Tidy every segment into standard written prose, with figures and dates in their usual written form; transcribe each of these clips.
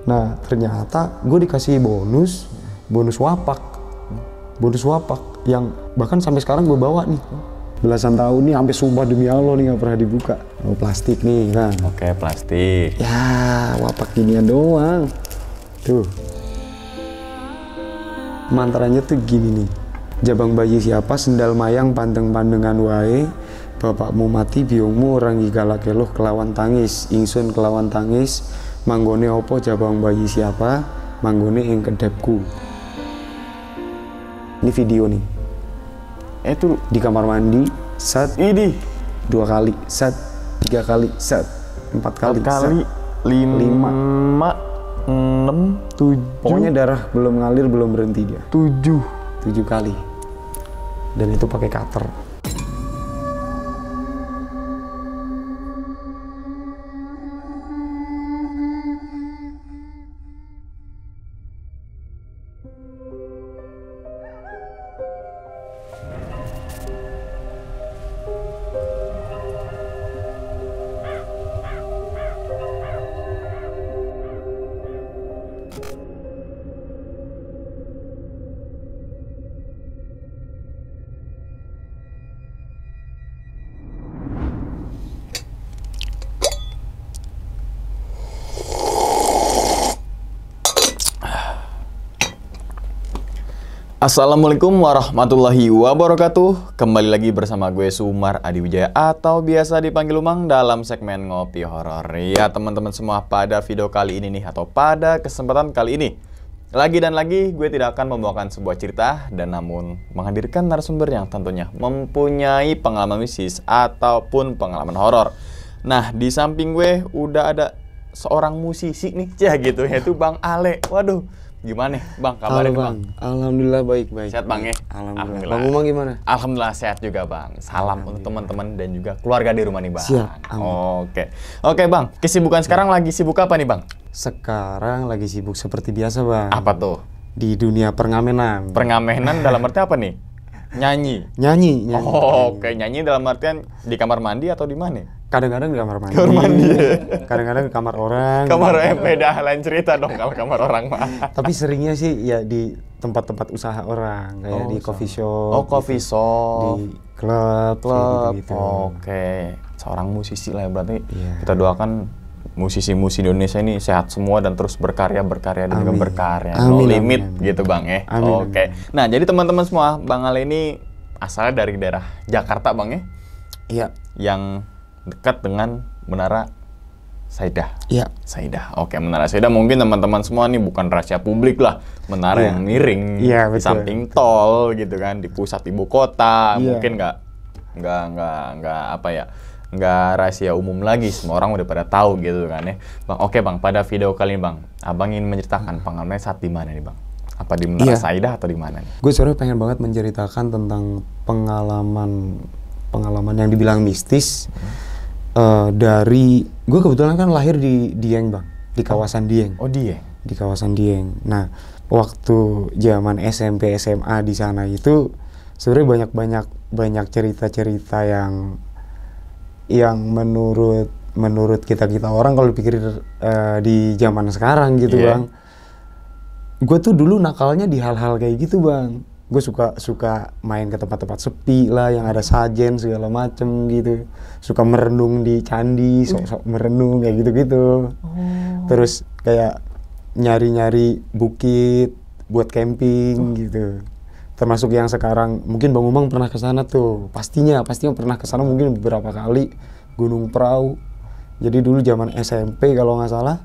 Nah ternyata gue dikasih bonus wapak yang bahkan sampai sekarang gue bawa nih. Belasan tahun nih, sampai sumpah demi Allah nih nggak pernah dibuka. Oh plastik nih kan. Oke, plastik. Ya wapak ginian doang. Tuh. Mantranya tuh gini nih. Jabang bayi siapa sendal mayang pandeng-pandengan wae. Bapakmu mati biungmu orang galak eluh kelawan tangis. Ingsun kelawan tangis. Manggone opo jabang bayi siapa? Manggone ing kedepku. Ini video nih. Itu Di kamar mandi. Set. ini 2 kali. Set. 3 kali. Set. 4 kali. 4 kali. 5, 6, 7. Pokoknya darah belum ngalir, belum berhenti dia. 7 kali. Dan itu pakai cutter. Assalamualaikum warahmatullahi wabarakatuh. Kembali lagi bersama gue Sumar Adiwijaya atau biasa dipanggil Umang dalam segmen Ngopi Horor. Ya teman-teman semua, pada video kali ini nih atau pada kesempatan kali ini lagi gue tidak akan membawakan sebuah cerita dan namun menghadirkan narasumber yang tentunya mempunyai pengalaman mistis ataupun pengalaman horor. Nah, di samping gue udah ada seorang musisi nih, gitu, yaitu Bang Ale. Waduh, gimana Bang kabarnya Halo, Bang? Alhamdulillah baik-baik. Sehat Bang ya? Alhamdulillah. Bang Umang gimana? Alhamdulillah sehat juga Bang. Salam untuk teman-teman dan juga keluarga di rumah nih Bang. Siap, amin. Oke Bang, kesibukan sekarang lagi sibuk apa nih Bang? Sekarang lagi sibuk seperti biasa Bang. Apa tuh? Di dunia perngamenan. Perngamenan dalam arti apa nih? Nyanyi? Nyanyi. Oke, nyanyi dalam artian di kamar mandi atau di mana? Kadang-kadang di kamar mandi. Kamar mandi. Kadang-kadang di kamar orang. Kamar beda, lain cerita dong kalau kamar orang mah. Tapi seringnya sih ya di tempat-tempat usaha orang, kayak di coffee shop. Oh, coffee shop. Di klub. Gitu. Oke. Seorang musisi lah ya berarti. Iya. Kita doakan musisi-musisi Indonesia ini sehat semua dan terus berkarya dan juga berkarya. No limit gitu Bang ya. Oke. Nah, jadi teman-teman semua, Bang Ale ini asalnya dari daerah Jakarta Bang ya? Iya. Yang dekat dengan Menara Saidah. Iya. Saidah. Oke, Menara Saidah mungkin teman-teman semua nih bukan rahasia publik lah. Menara yang miring di samping tol gitu kan, di pusat ibu kota. Mungkin nggak apa ya? Nggak rahasia umum lagi, semua orang udah pada tahu gitu kan ya. Bang, oke Bang, pada video kali ini Bang, Abang ingin menceritakan pengalamannya saat di mana nih Bang? Apa di Menara Saidah atau di mana nih? Gue sebenarnya pengen banget menceritakan tentang pengalaman yang dibilang mistis. Dari gue kebetulan kan lahir di Dieng Bang, di kawasan Dieng. Oh Dieng. Di kawasan Dieng. Nah, waktu zaman SMP SMA di sana itu sebenarnya banyak cerita-cerita yang menurut kita orang kalau dipikir di zaman sekarang gitu Bang. Gue tuh dulu nakalnya di hal-hal kayak gitu Bang. Gue suka main ke tempat-tempat sepi lah yang ada sajen segala macem gitu. Suka merenung di candi, sok-sok merenung kayak gitu-gitu. Terus kayak nyari-nyari bukit buat camping gitu. Termasuk yang sekarang mungkin Bang Umang pernah ke sana tuh. Pastinya pernah ke sana mungkin beberapa kali. Gunung Prau. Jadi dulu zaman SMP kalau nggak salah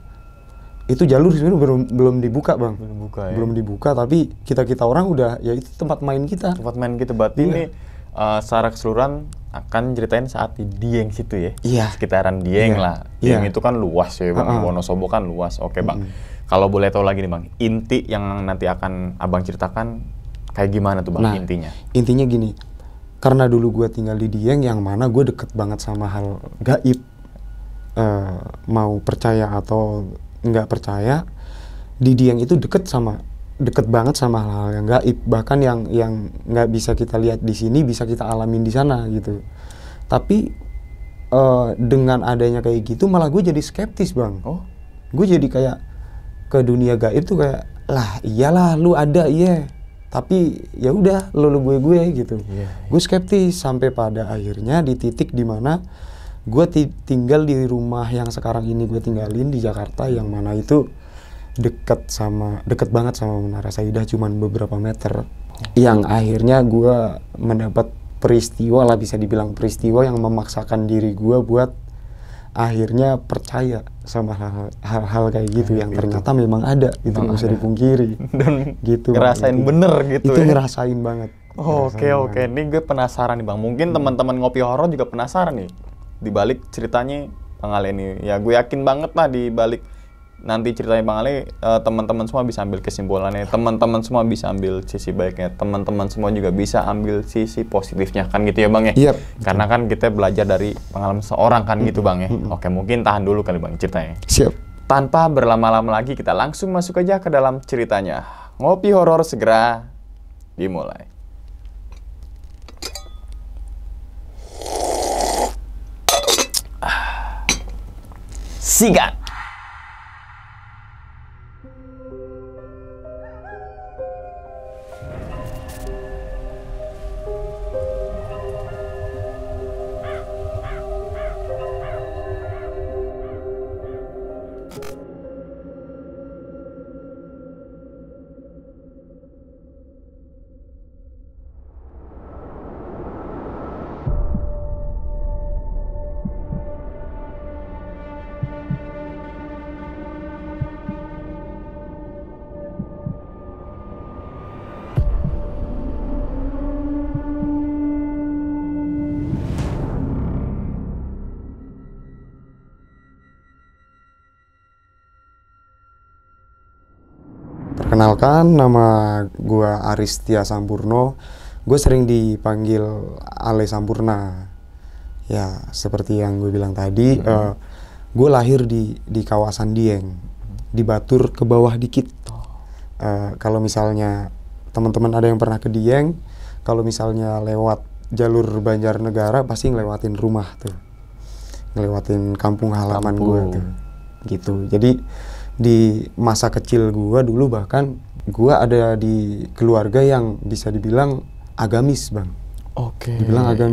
itu jalur sebenarnya belum dibuka Bang. Belum dibuka tapi kita orang udah ya itu tempat main kita. Tempat main kita berarti ini secara keseluruhan akan ceritain saat di Dieng situ ya. Iya. Sekitaran Dieng lah. Dieng itu kan luas ya Bang. Wonosobo kan luas. Oke Bang. Kalau boleh tahu lagi nih Bang, inti yang nanti akan Abang ceritakan kayak gimana tuh Bang intinya? Intinya gini, karena dulu gue tinggal di Dieng yang mana gue deket banget sama hal gaib, mau percaya atau nggak percaya, di Dieng itu deket banget sama hal-hal yang gaib, bahkan yang nggak bisa kita lihat di sini bisa kita alamin di sana gitu. Tapi dengan adanya kayak gitu malah gue jadi skeptis Bang. Gue jadi kayak ke dunia gaib tuh kayak, lah iyalah lu ada iya, tapi ya udah lu gue gitu. Gue skeptis sampai pada akhirnya di titik dimana gue tinggal di rumah yang sekarang ini gue tinggalin di Jakarta, yang mana itu deket banget sama Menara Saidah, cuman beberapa meter. Yang akhirnya gue mendapat peristiwa lah, bisa dibilang peristiwa yang memaksakan diri gue buat akhirnya percaya sama hal-hal kayak gitu yang ternyata memang ada, itu nggak bisa dipungkiri. Dan gitu ngerasain bang, bener gitu itu ya. ngerasain banget. Oke. Ini gue penasaran nih bang, mungkin teman-teman ngopi horor juga penasaran nih di balik ceritanya Bang Ale ini. Ya gue yakin banget lah di balik nanti ceritanya Bang Ale, teman-teman semua bisa ambil kesimpulannya, teman-teman semua bisa ambil sisi baiknya, teman-teman semua juga bisa ambil sisi positifnya, kan gitu ya Bang ya? Yep. Karena kan kita belajar dari pengalaman seorang kan gitu Bang ya. Oke, mungkin tahan dulu kali Bang ceritanya. Siap. Tanpa berlama-lama lagi, kita langsung masuk aja ke dalam ceritanya. Ngopi horor segera dimulai. Sikat. Perkenalkan, nama gua Aristia Sampurno. Gue sering dipanggil Ale Sampurna. Ya, seperti yang gue bilang tadi, gue lahir di kawasan Dieng, di Batur ke bawah dikit. Kalau misalnya teman-teman ada yang pernah ke Dieng, kalau misalnya lewat jalur Banjarnegara pasti ngelewatin rumah tuh, ngelewatin kampung halaman gue tuh, gitu. Jadi di masa kecil gue dulu bahkan gue ada di keluarga yang bisa dibilang agamis bang. Oke.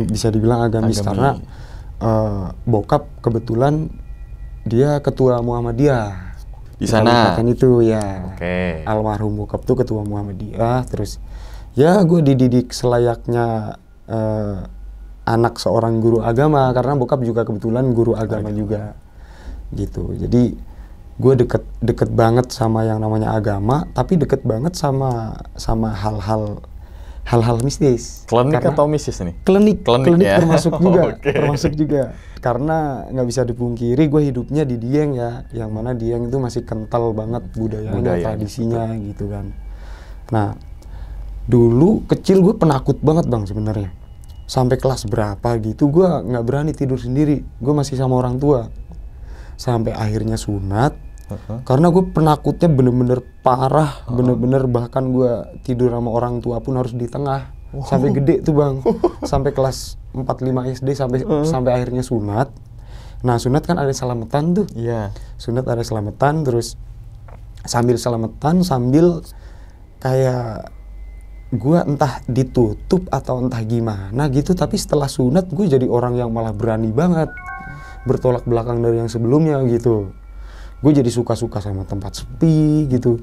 Bisa dibilang agamis karena bokap kebetulan dia ketua Muhammadiyah Di sana. Kan itu ya. Oke. Almarhum bokap tuh ketua Muhammadiyah. Terus ya gue dididik selayaknya anak seorang guru agama, karena bokap juga kebetulan guru agama juga gitu. Jadi gue deket banget sama yang namanya agama, tapi deket banget sama hal-hal mistis. Klinik atau mistis nih? Klinik ya? termasuk juga. Okay. Termasuk juga. Karena nggak bisa dipungkiri gue hidupnya di Dieng ya, yang mana Dieng itu masih kental banget budayanya, tradisinya gitu kan. Nah, dulu kecil gue penakut banget bang sebenarnya. Sampai kelas berapa gitu gue nggak berani tidur sendiri. Gue masih sama orang tua. Sampai akhirnya sunat. Karena gue penakutnya bener-bener parah, bener-bener bahkan gue tidur sama orang tua pun harus di tengah. Sampai gede tuh bang, sampai kelas 4-5 SD sampai akhirnya sunat. Nah sunat kan ada selamatan tuh, sunat ada selamatan, terus sambil selamatan sambil kayak gue entah ditutup atau entah gimana gitu, tapi setelah sunat gue jadi orang yang malah berani banget, bertolak belakang dari yang sebelumnya gitu. Gue jadi suka-suka sama tempat sepi gitu.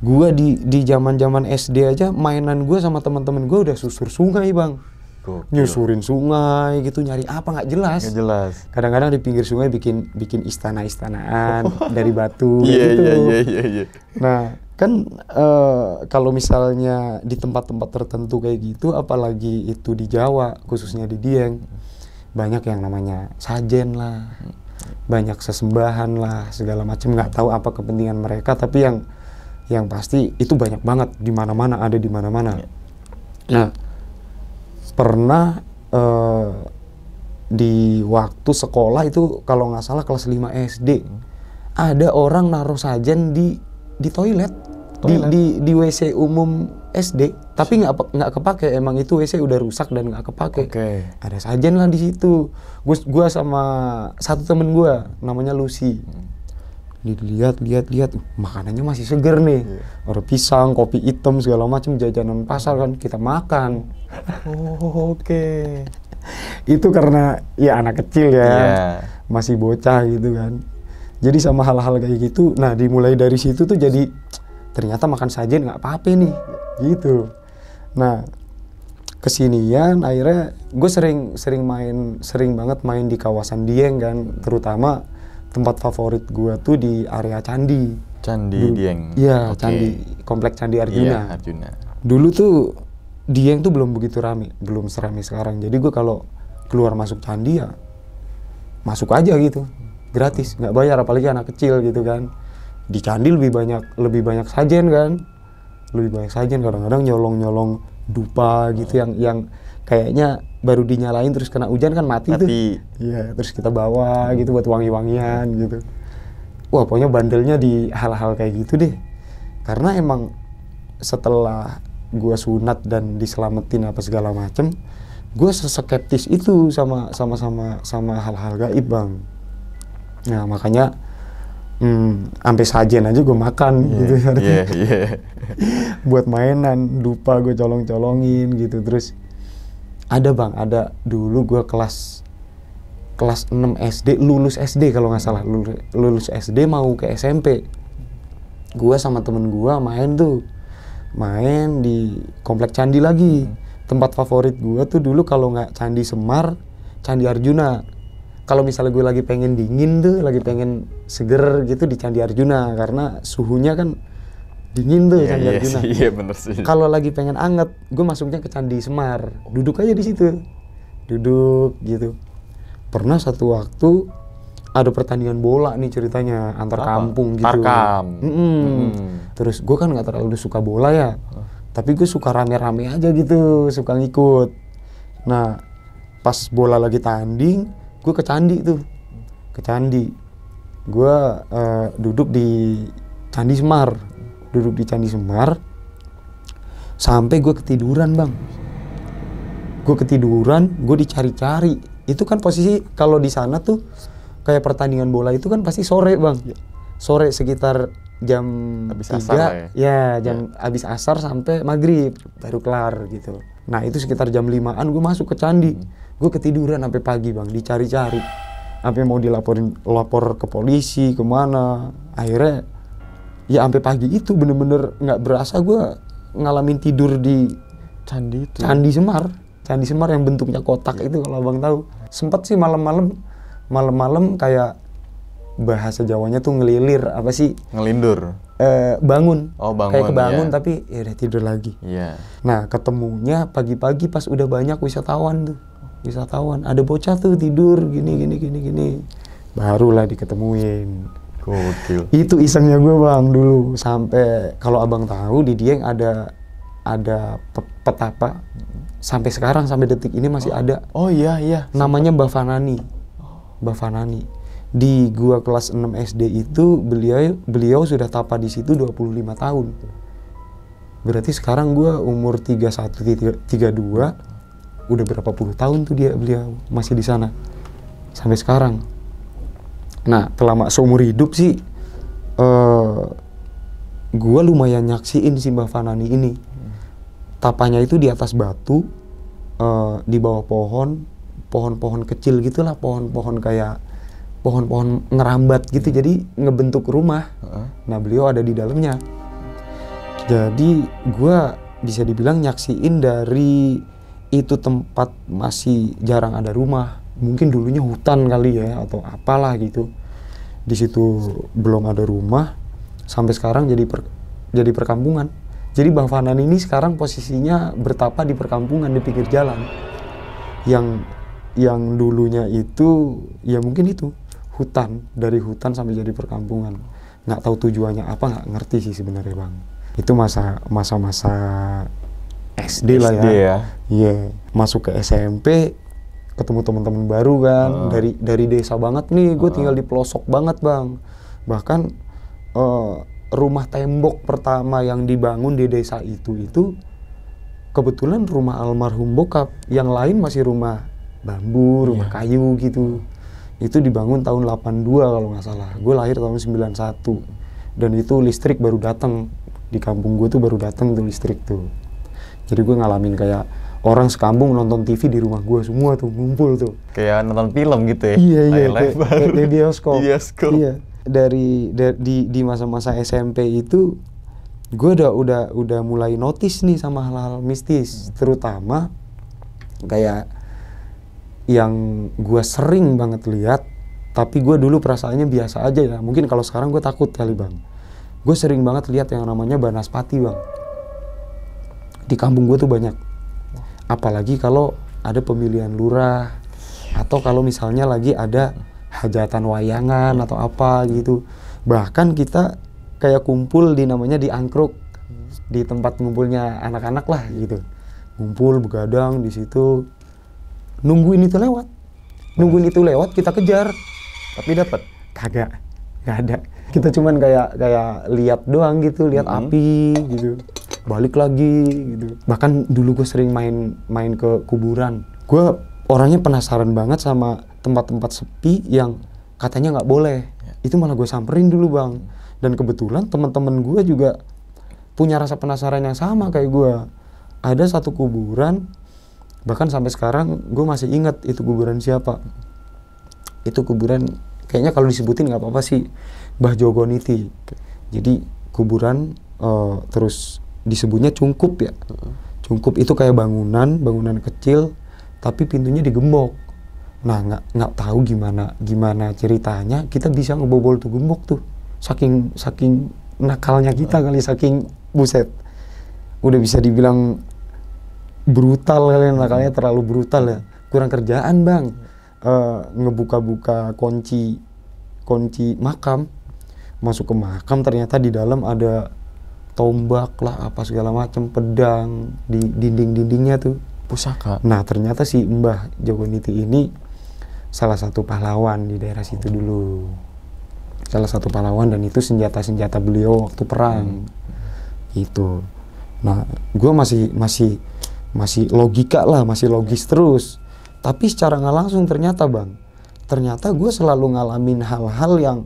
Gue di zaman SD aja mainan gue sama teman-teman gue udah susur sungai bang. Nyusurin sungai gitu, nyari apa nggak jelas. Kadang-kadang di pinggir sungai bikin istana-istanaan dari batu gitu. Iya. Nah kan kalau misalnya di tempat-tempat tertentu kayak gitu, apalagi itu di Jawa khususnya di Dieng, banyak yang namanya sajen lah, banyak sesembahan lah, segala macam. Nggak tahu apa kepentingan mereka, tapi yang pasti itu banyak banget di mana-mana, ada di mana-mana. Nah, pernah di waktu sekolah itu kalau nggak salah kelas 5 SD, ada orang naruh sajen di toilet. Di WC umum SD, tapi nggak kepake. Emang itu WC udah rusak dan nggak kepake. Ada sajen lah di situ. Gua sama satu temen gua namanya Lucy. Lihat, makanannya masih seger nih. Ada pisang, kopi hitam, segala macam jajanan pasar kan, kita makan. Oh, oke. Itu karena ya anak kecil ya, Iya. masih bocah gitu kan. Jadi sama hal-hal kayak gitu, nah dimulai dari situ tuh jadi ternyata makan sajen nggak apa-apa nih, gitu. Nah kesinian akhirnya gue sering banget main di kawasan Dieng kan, terutama tempat favorit gue tuh di area candi. Candi Dieng. Iya, Oke. komplek Candi Iya, Arjuna. Arjuna. Dulu tuh Dieng tuh belum begitu rame, belum seramai sekarang. Jadi gue kalau keluar masuk candi ya masuk aja gitu, gratis, nggak bayar, apalagi anak kecil gitu kan. Di candi lebih banyak sajen kan, kadang-kadang nyolong dupa gitu yang kayaknya baru dinyalain terus kena hujan kan mati tuh. Iya, terus kita bawa gitu buat wangi-wangian gitu. Wah, pokoknya bandelnya di hal-hal kayak gitu deh. Karena emang setelah gua sunat dan diselamatin apa segala macem, gua skeptis itu sama hal-hal gaib, Bang. Nah, makanya sampai sajen aja gue makan gitu. Buat mainan, dupa gue colong-colongin gitu. Terus ada dulu gue kelas 6 SD, lulus SD kalau nggak salah, lulus SD mau ke SMP. Gue sama temen gue main di komplek candi lagi. Tempat favorit gue tuh dulu kalau nggak Candi Semar, Candi Arjuna. Kalau misalnya gue lagi pengen dingin tuh, lagi pengen seger gitu di Candi Arjuna, karena suhunya kan dingin tuh Candi Arjuna. Iya bener sih. Kalau lagi pengen anget, gue masuknya ke Candi Semar, duduk aja di situ, duduk gitu. Pernah satu waktu ada pertandingan bola nih ceritanya antar kampung gitu. Tarkam. Terus gue kan nggak terlalu suka bola ya, tapi gue suka rame-rame aja gitu, suka ngikut. Nah pas bola lagi tanding, gue ke candi tuh, gue duduk di Candi Semar, sampai gue ketiduran, Bang. Gue dicari-cari. Itu kan posisi kalau di sana tuh kayak pertandingan bola itu kan pasti sore, Bang. Sore sekitar jam Habis 3, asar habis asar sampai maghrib baru kelar gitu. Nah itu sekitar jam 5-an gue masuk ke candi. Gue ketiduran sampai pagi, Bang, dicari-cari. Sampai mau lapor ke polisi, kemana. Akhirnya ya sampai pagi itu bener-bener nggak berasa gue ngalamin tidur di Candi itu. Candi Semar yang bentuknya kotak itu, kalau Abang tahu. Sempet sih malam-malam kayak bahasa Jawanya tuh ngelilir, apa sih? Ngelindur. Bangun. Oh, bangun. Kayak kebangun iya. tapi ya udah tidur lagi. Iya. Nah, ketemunya pagi-pagi pas udah banyak wisatawan tuh. Ada bocah tuh tidur gini. Barulah diketemuin. Gokil. Itu isengnya gue, Bang, dulu. Sampai kalau Abang tahu di Dieng ada petapa. Sampai sekarang, sampai detik ini masih ada. Oh iya. Namanya Mbah Fanani. Di gua kelas 6 SD itu beliau sudah tapa di situ 25 tahun. Berarti sekarang gua umur 31 32, udah berapa puluh tahun tuh beliau masih di sana sampai sekarang. Nah, selama seumur hidup sih gua lumayan nyaksiin si Mbah Fanani ini. Tapanya itu di atas batu, di bawah pohon kecil gitulah, pohon kayak pohon ngerambat gitu, jadi ngebentuk rumah. Nah, beliau ada di dalamnya. Jadi gua bisa dibilang nyaksiin dari itu tempat masih jarang ada rumah. Mungkin dulunya hutan kali ya atau apalah gitu. Di situ belum ada rumah, sampai sekarang jadi perkampungan. Jadi Bang Fanani ini sekarang posisinya bertapa di perkampungan di pinggir jalan. Yang dulunya itu ya mungkin itu hutan, dari hutan sampai jadi perkampungan. Nggak tahu tujuannya apa, nggak ngerti sih sebenarnya, Bang. Itu masa-masa SD lah ya. Iya, masuk ke SMP ketemu teman-teman baru kan, dari desa banget nih, gue tinggal di pelosok banget, Bang. Bahkan rumah tembok pertama yang dibangun di desa itu kebetulan rumah almarhum bokap, yang lain masih rumah bambu, rumah kayu gitu. Itu dibangun tahun 82 kalau nggak salah. Gue lahir tahun 91. Dan itu listrik baru datang. Di kampung gue tuh baru datang tuh listrik tuh. Jadi gue ngalamin kayak orang sekampung nonton TV di rumah gue semua tuh, ngumpul tuh. Kayak nonton film gitu ya? Iya, baru. kayak bioskop. Bioskop. Iya. Di masa-masa SMP itu gue udah mulai notice nih sama hal-hal mistis, terutama kayak yang gue sering banget lihat, tapi gue dulu perasaannya biasa aja ya. Mungkin kalau sekarang gue takut kali bang. Gue sering banget lihat yang namanya banaspati bang. Di kampung gue tuh banyak. Apalagi kalau ada pemilihan lurah atau kalau misalnya lagi ada hajatan wayangan atau apa gitu. Bahkan kita kayak kumpul namanya di angkruk, di tempat ngumpulnya anak-anak lah gitu. Ngumpul begadang di situ. Nungguin itu lewat, kita kejar. Tapi dapat? Kagak, nggak ada. Kita cuman kayak lihat doang gitu, lihat api gitu. Balik lagi gitu. Bahkan dulu gue sering main ke kuburan. Gue orangnya penasaran banget sama tempat-tempat sepi yang katanya nggak boleh. Itu malah gue samperin dulu bang. Dan kebetulan teman-teman gue juga punya rasa penasaran yang sama kayak gue. Ada satu kuburan, bahkan sampai sekarang gue masih ingat itu kuburan siapa. Itu kuburan kayaknya kalau disebutin nggak apa-apa sih, Mbah Jogoniti. Jadi kuburan terus disebutnya Cungkup ya. Cungkup itu kayak bangunan kecil, tapi pintunya digembok. Nah nggak tahu gimana ceritanya kita bisa ngebobol tuh gembok tuh. Saking nakalnya kita kali, saking buset. Udah bisa dibilang brutal kali, nakalnya terlalu brutal ya. Kurang kerjaan bang. Ngebuka-buka kunci makam, masuk ke makam ternyata di dalam ada tombak lah apa segala macam, pedang di dinding-dindingnya tuh, pusaka. Nah ternyata si Mbah Jogoniti ini salah satu pahlawan di daerah situ dulu, salah satu pahlawan, dan itu senjata beliau waktu perang itu. Nah gue masih logika lah, masih logis terus. Tapi secara nggak langsung ternyata gue selalu ngalamin hal-hal yang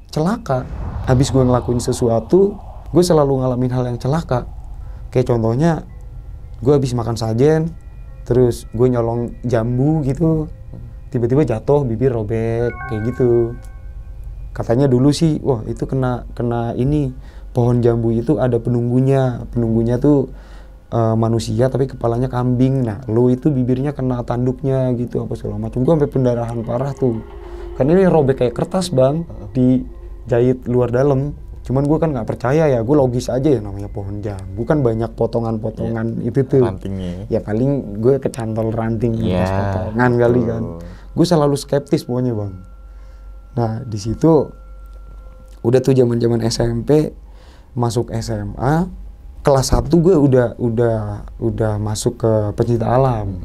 celaka. Habis gue ngelakuin sesuatu, gue selalu ngalamin hal yang celaka. Kayak contohnya, gue habis makan sajen, terus gue nyolong jambu gitu, tiba-tiba jatuh, bibir robek, kayak gitu. Katanya dulu sih, wah itu kena ini, pohon jambu itu ada penunggunya tuh manusia tapi kepalanya kambing. Nah lu itu bibirnya kena tanduknya gitu apa segala macam. Gue sampai pendarahan parah tuh. Kan ini robek kayak kertas bang, dijahit luar dalam. Cuman gue kan nggak percaya ya, gue logis aja ya, namanya pohon jambu kan banyak potongan-potongan itu tuh. Rantingnya. Ya paling gue kecantol ranting pas potongan kali kan. Gue selalu skeptis pokoknya bang. Nah di situ udah tuh zaman SMP, masuk SMA. Kelas 1 gue udah masuk ke pecinta alam.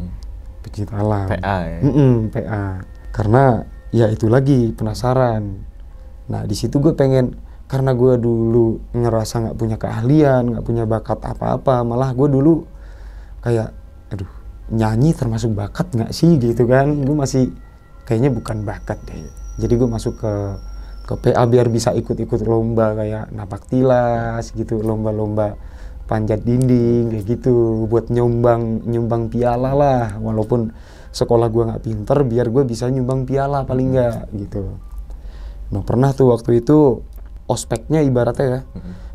Pecinta alam. PA ya? PA. Karena ya itu lagi penasaran. Nah di situ gue pengen, karena gue dulu ngerasa nggak punya keahlian, nggak punya bakat apa-apa. Malah gue dulu kayak, aduh nyanyi termasuk bakat nggak sih gitu kan. Gue masih kayaknya bukan bakat deh. Jadi gue masuk ke PA biar bisa ikut-ikut lomba kayak napak tilas gitu, lomba-lomba panjat dinding kayak gitu, buat nyumbang piala lah, walaupun sekolah gue nggak pinter, biar gue bisa nyumbang piala paling nggak gitu. Nah pernah tuh waktu itu ospeknya ibaratnya ya,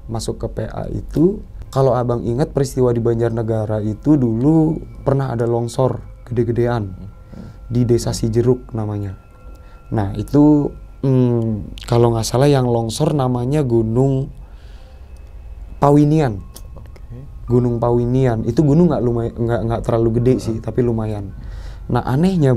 masuk ke PA itu, kalau abang ingat peristiwa di Banjarnegara itu dulu pernah ada longsor gede-gedean di desa Cijeruk namanya. Nah itu kalau nggak salah yang longsor namanya Gunung Pawinian. Gunung Pawinian itu gunung nggak terlalu gede sih, tapi lumayan. Nah anehnya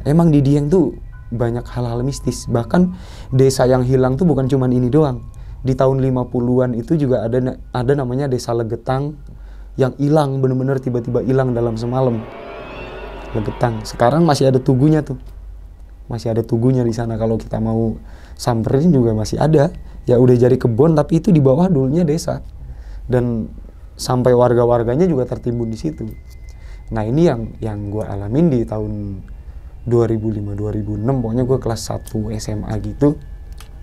emang di Dieng tuh banyak hal-hal mistis. Bahkan desa yang hilang tuh bukan cuman ini doang. Di tahun 50-an itu juga ada namanya desa Legetang yang hilang, bener-bener tiba-tiba hilang dalam semalam. Legetang sekarang masih ada tugunya tuh, masih ada tugunya di sana. Kalau kita mau samperin juga masih ada. Ya udah jadi kebun, tapi itu di bawah dulunya desa. Dan sampai warga-warganya juga tertimbun di situ. Nah ini yang gue alamin di tahun 2005-2006, pokoknya gue kelas 1 SMA gitu.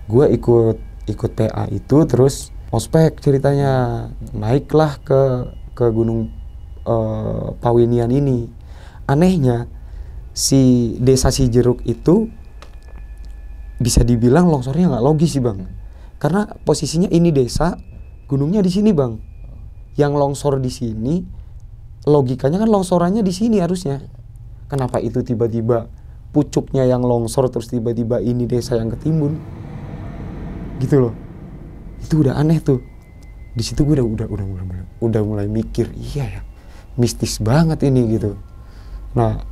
Gue ikut PA itu, terus ospek ceritanya, naiklah ke gunung Pawinian ini. Anehnya si desa Cijeruk itu bisa dibilang longsornya nggak logis sih bang, karena posisinya ini desa, gunungnya di sini bang. Yang longsor di sini, logikanya kan longsorannya di sini harusnya. Kenapa itu tiba-tiba pucuknya yang longsor terus tiba-tiba ini desa yang ketimbun? Gitu loh. Itu udah aneh tuh. Di situ gue udah mulai mikir, iya ya, mistis banget ini gitu. Nah,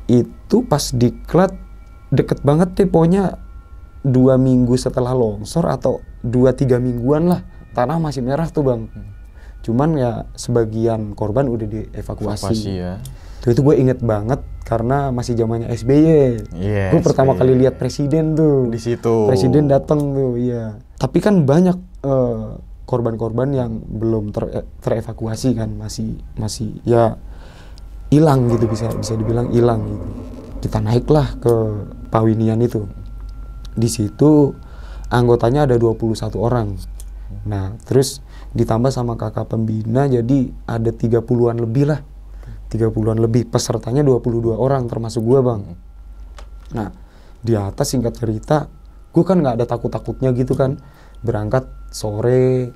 itu pas diklat deket banget deh, pokoknya 2 minggu setelah longsor atau 2-3 mingguan lah, tanah masih merah tuh bang. Cuman ya sebagian korban udah dievakuasi. Ya. Itu gue inget banget karena masih zamannya SBY. Gue pertama kali lihat presiden tuh. Di situ. Presiden datang tuh, iya. Tapi kan banyak korban-korban yang belum terevakuasi kan, masih ya hilang gitu, bisa dibilang hilang gitu. Kita naiklah ke Pawinian itu. Di situ anggotanya ada 21 orang. Nah, terus ditambah sama kakak pembina, jadi ada 30-an lebih lah. 30-an lebih, pesertanya 22 orang termasuk gua bang. Nah, di atas singkat cerita, gua kan nggak ada takut-takutnya gitu kan. Berangkat sore,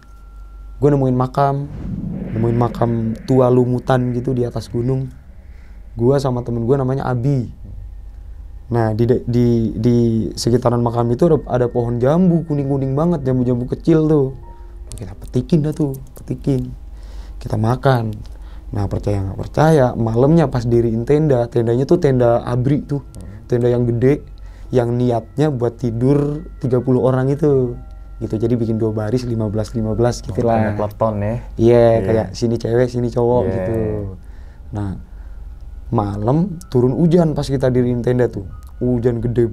gua nemuin makam tua lumutan gitu di atas gunung. Gua sama temen gua namanya Abi. Nah, di sekitaran makam itu ada pohon jambu kuning-kuning banget, jambu-jambu kecil tuh. Kita petikin dah tuh, kita makan. Nah, percaya nggak percaya, malamnya pas diriin tendanya tuh tenda abri tuh, tenda yang gede, yang niatnya buat tidur 30 orang itu. Gitu, jadi bikin 2 baris 15 gitu lah. Peleton ya. Iya, kayak sini cewek, sini cowok gitu. Nah, malam turun hujan pas kita diriin tenda tuh. Hujan gede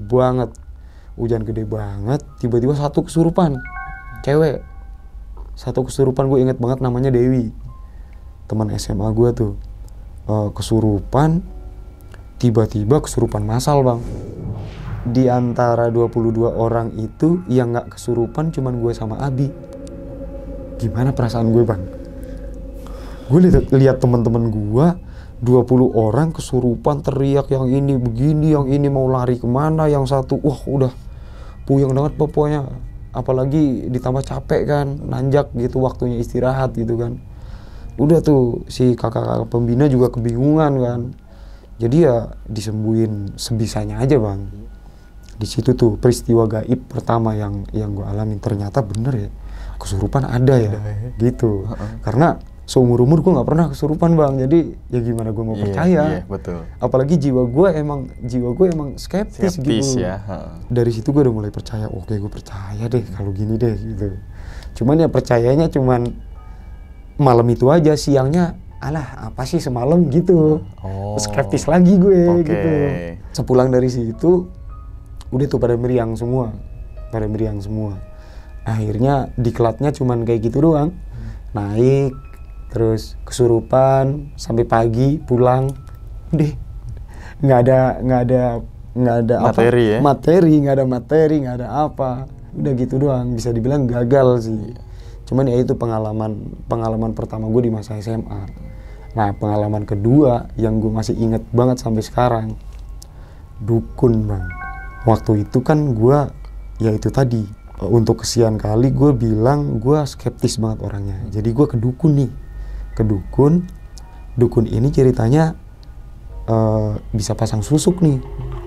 banget, tiba-tiba satu kesurupan, cewek. Satu kesurupan, gue inget banget namanya Dewi, teman SMA gue tuh. Kesurupan, tiba-tiba kesurupan massal bang. Di antara 22 orang itu yang gak kesurupan cuman gue sama Abi. Gimana perasaan gue bang? Gue lihat teman-teman gue 20 orang kesurupan, teriak yang ini begini, yang ini mau lari kemana, yang satu wah udah puyeng banget pokoknya. Apalagi ditambah capek kan, nanjak gitu, waktunya istirahat gitu kan. Udah tuh si kakak-kakak pembina juga kebingungan kan. Jadi ya disembuhin sebisanya aja bang. Di situ tuh peristiwa gaib pertama yang gue alamin, ternyata bener ya, kesurupan ada ya gitu. Karena seumur-umur gue nggak pernah kesurupan bang, jadi ya gimana gue mau percaya. Iya, betul. Apalagi jiwa gue emang skeptis gitu. Ya. Dari situ gue udah mulai percaya, oke gue percaya deh kalau gini deh gitu. Cuman ya percayanya cuman malam itu aja, siangnya alah apa sih semalam gitu. Skeptis lagi gue gitu. Sepulang dari situ udah tuh pada meriang semua. Akhirnya diklatnya cuman kayak gitu doang. Naik terus kesurupan sampai pagi pulang, deh nggak ada materi, nggak ada apa, udah gitu doang, bisa dibilang gagal sih. Cuman ya itu pengalaman pertama gue di masa SMA. Nah, pengalaman kedua yang gue masih inget banget sampai sekarang, dukun bang. Waktu itu kan gue ya itu tadi, untuk kesekian kali gue bilang gue skeptis banget orangnya. Jadi gue ke dukun ini ceritanya bisa pasang susuk nih.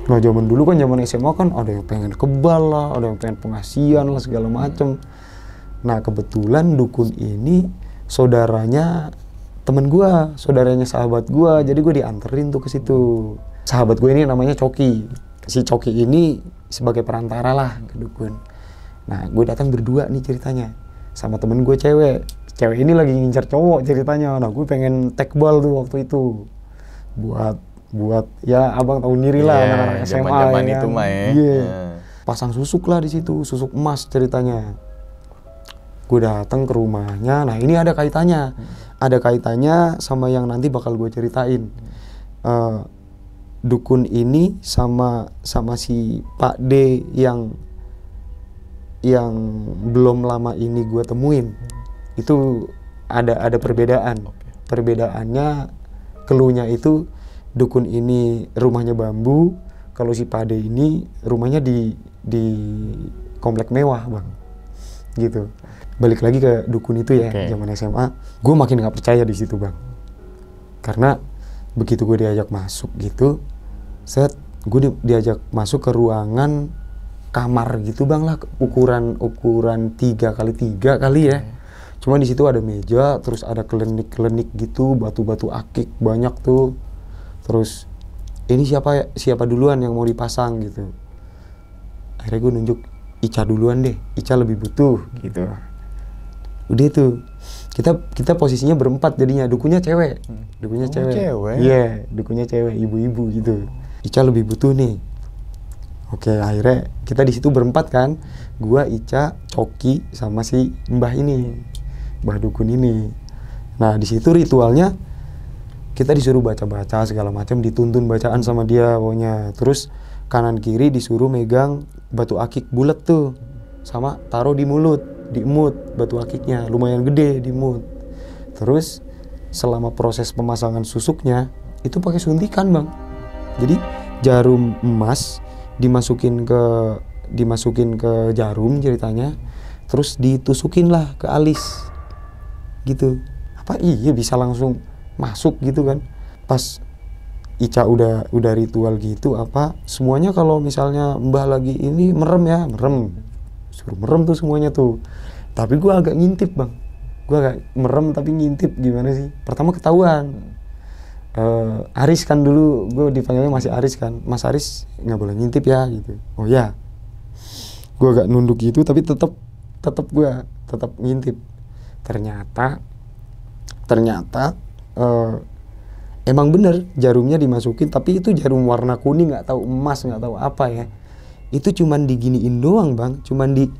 Nah, zaman dulu kan, zaman SMA kan ada yang pengen kebal lah, ada yang pengen pengasian lah segala macem. Nah, kebetulan dukun ini saudaranya temen gue, saudaranya sahabat gue, jadi gue dianterin tuh ke situ. Sahabat gue ini namanya Coki. Si Coki ini sebagai perantara lah ke dukun. Nah, gue datang berdua nih ceritanya sama temen gue cewek ini lagi ngincar cowok ceritanya. Nah, gue pengen tekbal tuh waktu itu buat ya abang tahu diri lah, anak-anak SMA zaman ya. itu mah ya. Pasang susuk lah di situ, susuk emas ceritanya. Gue datang ke rumahnya. Nah, ini ada kaitannya sama yang nanti bakal gue ceritain. dukun ini sama si Pak D yang belum lama ini gue temuin itu ada perbedaan. Perbedaannya cluenya itu dukun ini rumahnya bambu, kalau si Pak D ini rumahnya di komplek mewah bang, gitu. Balik lagi ke dukun itu ya, zaman SMA, gue makin nggak percaya di situ bang, karena begitu gue diajak masuk gitu, gue diajak masuk ke ruangan kamar gitu bang lah, ukuran 3x3 kali ya. Cuma di situ ada meja, terus ada klenik gitu, batu-batu akik banyak tuh. Terus ini siapa duluan yang mau dipasang gitu. Akhirnya gue nunjuk Ica duluan deh, Ica lebih butuh gitu. Udah tuh kita posisinya berempat jadinya, dukunnya cewek. Dukunnya cewek. Iya, dukunnya cewek, ibu-ibu gitu. Ica lebih butuh nih. Oke, akhirnya kita di situ berempat kan, gua, Ica, Coki, sama si Mbah ini, Mbah dukun ini. Nah di situ ritualnya kita disuruh baca-baca segala macam, dituntun bacaan sama dia pokoknya. Terus kanan kiri disuruh megang batu akik bulat tuh, sama taruh di mulut, di emut batu akiknya, lumayan gede di emut. Terus selama proses pemasangan susuknya itu pakai suntikan bang. Jadi jarum emas dimasukin ke jarum ceritanya, terus ditusukin lah ke alis gitu. Apa iya bisa langsung masuk gitu kan. Pas Ica udah ritual gitu apa semuanya, kalau misalnya Mbah lagi ini merem, suruh merem tuh semuanya tuh. Tapi gue agak ngintip bang, gue agak merem tapi ngintip. Gimana sih, pertama ketahuan. Aris kan dulu gue dipanggilnya masih Aris kan, Mas Aris nggak boleh ngintip ya gitu. Oh ya, gue agak nunduk gitu tapi tetap gue ngintip. Ternyata emang bener jarumnya dimasukin, tapi itu jarum warna kuning, nggak tahu emas, nggak tahu apa ya. Itu cuman diginiin doang bang, cuman di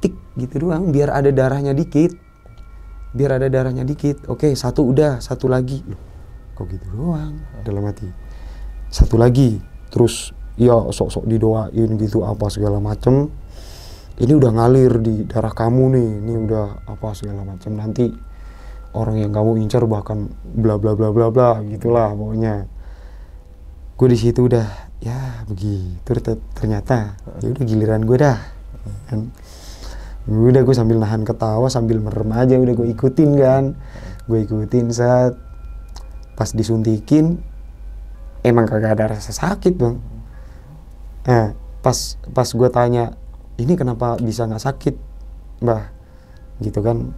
tik gitu doang biar ada darahnya dikit. Oke, satu udah, satu lagi. Kok gitu doang dalam hati. Satu lagi, terus ya sok-sok didoain gitu apa segala macem. Ini udah ngalir di darah kamu nih, ini udah apa segala macem, nanti orang yang kamu incar bahkan bla bla bla bla bla gitulah pokoknya. Gue di situ udah ya begitu. Ternyata ya udah giliran gue dah kan. Udah gue sambil nahan ketawa sambil merem aja, udah gue ikutin saat pas disuntikin emang kagak ada rasa sakit bang. Nah pas gue tanya ini kenapa bisa nggak sakit Mbah gitu kan,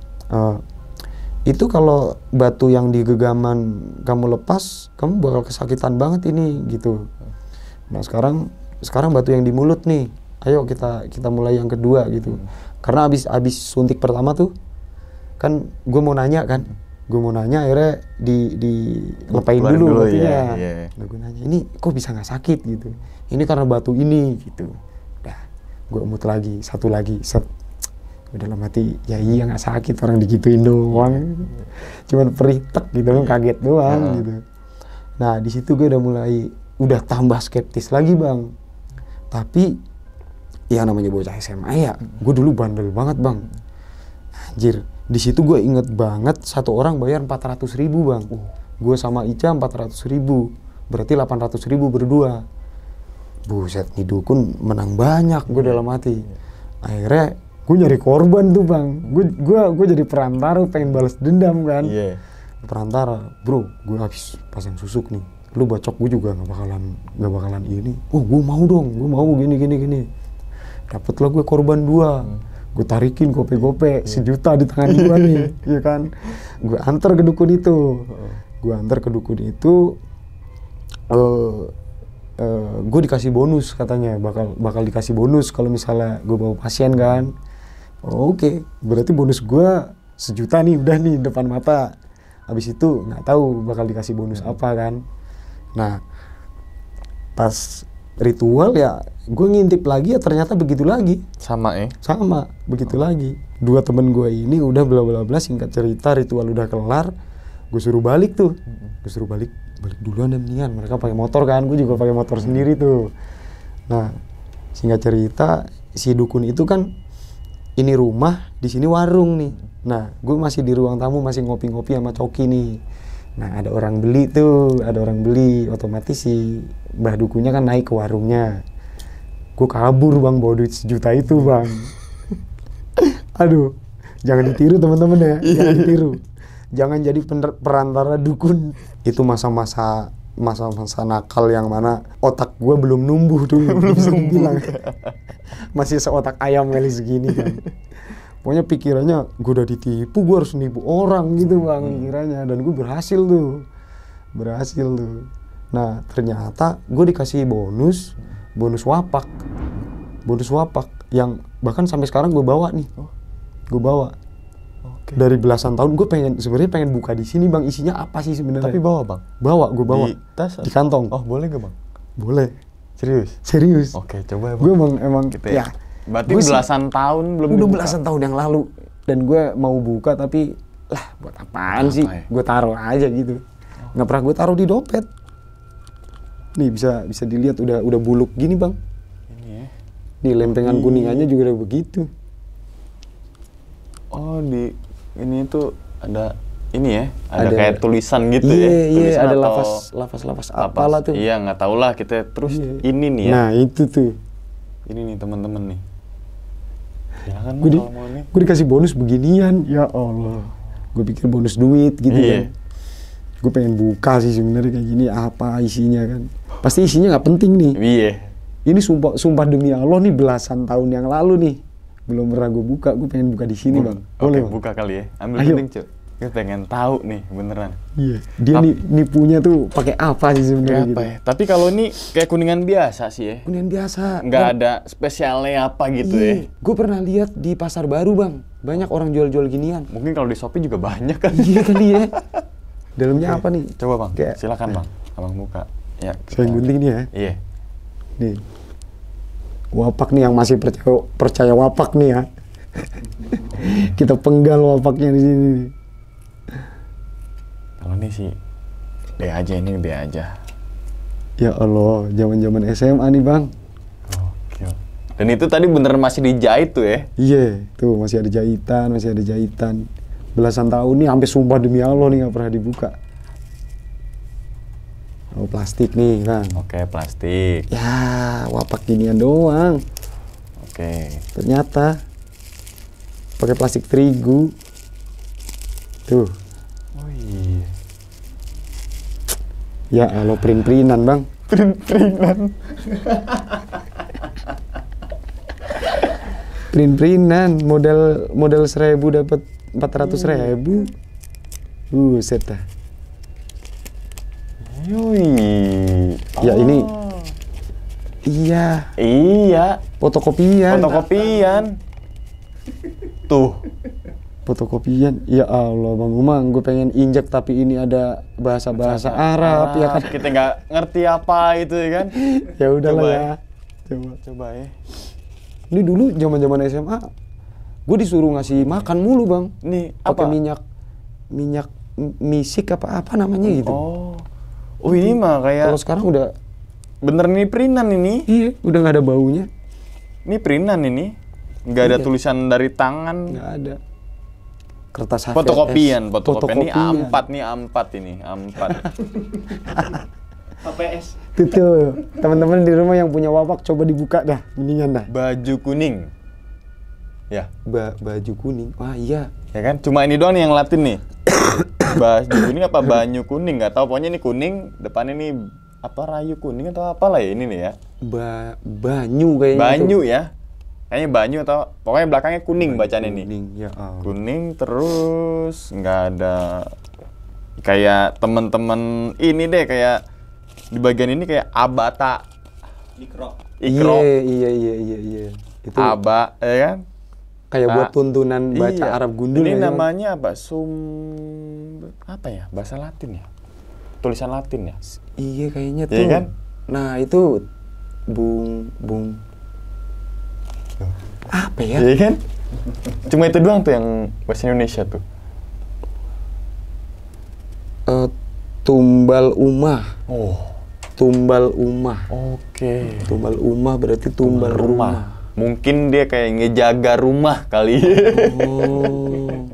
itu kalau batu yang di gegaman kamu lepas kamu bakal kesakitan banget ini gitu. Nah sekarang batu yang di mulut nih, ayo kita mulai yang kedua gitu. Karena abis suntik pertama tuh kan gue mau nanya akhirnya dilepain dulu batunya. Nah, gue nanya ini kok bisa nggak sakit gitu, ini karena batu ini gitu. Udah gue emut lagi, satu lagi set. Dalam hati ya iya nggak sakit, orang digituin doang, cuman peritek gitu kan, kaget doang gitu. Nah di situ gue udah tambah skeptis lagi bang. Tapi ya namanya bocah SMA ya, gue dulu bandel banget bang. Anjir, di situ gue inget banget satu orang bayar 400.000 bang. Gue sama Ica 400.000, berarti 800.000 berdua. Buset, nih dukun menang banyak gue dalam hati. Akhirnya gue nyari korban tuh bang. Gue jadi perantara, pengen balas dendam kan. Perantara, bro, gue habis pasang susuk nih, lu bacok gue juga nggak bakalan ini. Gue mau dong, gue mau gini. Dapatlah gue korban 2. Gue tarikin gope-gope 1 juta di tangan gue nih, ya kan. Gue antar ke dukun itu. Gue dikasih bonus katanya, bakal dikasih bonus kalau misalnya gue bawa pasien kan. Oke, berarti bonus gue 1 juta nih, udah nih depan mata. Habis itu nggak tahu bakal dikasih bonus apa kan. Nah pas ritual ya gue ngintip lagi, ya ternyata begitu lagi. Sama begitu lagi. 2 temen gue ini udah bla bla bla, singkat cerita ritual udah kelar, gue suruh balik balik duluan deh mendingan. Mereka pakai motor kan, gue juga pakai motor sendiri tuh. Nah, singkat cerita, si dukun itu kan ini rumah, di sini warung nih. Nah, gue masih di ruang tamu, masih ngopi-ngopi sama Coki nih. Nah, ada orang beli tuh, otomatis si Mbah Dukunnya kan naik ke warungnya. Gue kabur bang, bawa duit 1 juta itu bang. Aduh, jangan ditiru teman-teman ya, jangan ditiru. Jangan jadi perantara dukun. Itu masa-masa nakal yang mana otak gue belum numbuh dulu, bisa dibilang. Masih seotak ayam kali segini kan. Pokoknya pikirannya gue udah ditipu, gue harus nipu orang gitu bang pikirannya. Dan gue berhasil tuh. Nah ternyata gue dikasih bonus wapak yang bahkan sampai sekarang gue bawa nih. Gue bawa. Okay. Dari belasan tahun gue sebenarnya pengen buka di sini bang, isinya apa sih sebenarnya? Tapi bawa bang? Gue bawa di tas, di kantong. Oh boleh gak bang? Boleh. Serius. Oke, coba ya bang. Gue emang gitu ya. Berarti belasan tahun belum udah dibuka? Belasan tahun yang lalu. Dan gue mau buka tapi lah buat apaan sih? Ya? Gue taruh aja gitu. Nggak pernah gue taruh di dompet. Nih bisa dilihat udah buluk gini bang. Ini ya. Nih lempengan kuningannya juga udah begitu. Oh ini tuh ada ini ya, ada kayak tulisan gitu ya. Iya, ada lafaz apalah tuh. Iya, nggak tahu lah kita terus ini nih ya. Nah, itu tuh. Ini nih teman-teman nih. Silakan gue dikasih bonus beginian, ya Allah. Gue pikir bonus duit gitu kan. Gue pengen buka sih sebenarnya kayak gini, apa isinya kan. Pasti isinya nggak penting nih. Iya. Ini sumpah demi Allah nih belasan tahun yang lalu nih. Belum pernah gue buka, gue pengen buka di sini bang. Boleh buka kali ya. Ambil penting cuy. Gue pengen tahu nih beneran. Iya. Dia nipunya tuh pakai apa sih sebenarnya? Gitu. Ya? Tapi kalau ini kayak kuningan biasa sih ya. Kuningan biasa. Nggak ada spesialnya apa gitu ya. Gue pernah lihat di pasar baru bang. Banyak orang jual-jual ginian. Mungkin kalau di Shopee juga banyak kan. Iya kali ya. Dalamnya apa nih? Coba bang. Silakan bang. Abang buka. Ya. Saya gunting nih ya. Iya. Nih. Wapak nih yang masih percaya wapak nih ya. Kita penggal wapaknya di sini. Kalau ini sih B aja, ini B aja. Ya Allah, zaman SMA nih bang. Oke. Dan itu tadi bener masih dijahit tuh ya? Iya, tuh masih ada jahitan. Belasan tahun nih, sampai sumpah demi Allah nih nggak pernah dibuka. Oh plastik nih bang. Oke, plastik. Ya, wapak ginian doang. Oke. Ternyata pakai plastik terigu. Tuh. Oh iya. Ya, lo print-printan bang. Print-printan. Print-printan, modal 1.000 dapat 400.000. Set dah. Yoi. Ya ini. Iya. Fotokopian. Tuh. Fotokopian. Ya Allah Bang Umang, gue pengen injek tapi ini ada bahasa Arab ya kan. Kita nggak ngerti apa itu ya kan. Ya udahlah ya. Coba ya. Ini dulu zaman SMA, gue disuruh ngasih makan mulu bang. Nih pakai minyak misik apa namanya gitu. Oh ini mah kayak. Kalau sekarang udah bener nih printan ini. Iya, udah nggak ada baunya. Ini printan ini, nggak ada tulisan dari tangan. Nggak ada. Kertas HVS. Fotokopian. Ini A4 ini. HVS. Tuh, teman-teman di rumah yang punya wapak coba dibuka dah, mendingan dah. Baju kuning. Ya. Baju kuning. Wah iya. Ya kan? Cuma ini doang nih yang Latin nih. Baju kuning apa banyu kuning? Nggak tahu. Pokoknya ini kuning. Depannya ini apa rayu kuning atau apalah ya ini nih ya. Banyu kayaknya. Banyu itu. Ya. Kayaknya banyu atau pokoknya belakangnya kuning bacanya nih. Kuning ya. Kuning terus nggak ada kayak temen-temen ini deh kayak di bagian ini kayak abata. Ikro. Iya. Itu aba ya kan? Kayak buat tuntunan baca Arab gundul. Ini namanya apa? Apa ya? Bahasa Latin ya? Tulisan Latin ya? Iya kayaknya tuh. Iya kan? Nah itu bung apa ya? Iya kan? Cuma itu doang tuh yang bahasa Indonesia tuh. Tumbal Umah. Oh, Tumbal Umah. oke. Tumbal Umah berarti tumbal rumah. Mungkin dia kayak ngejaga rumah kali. Oh.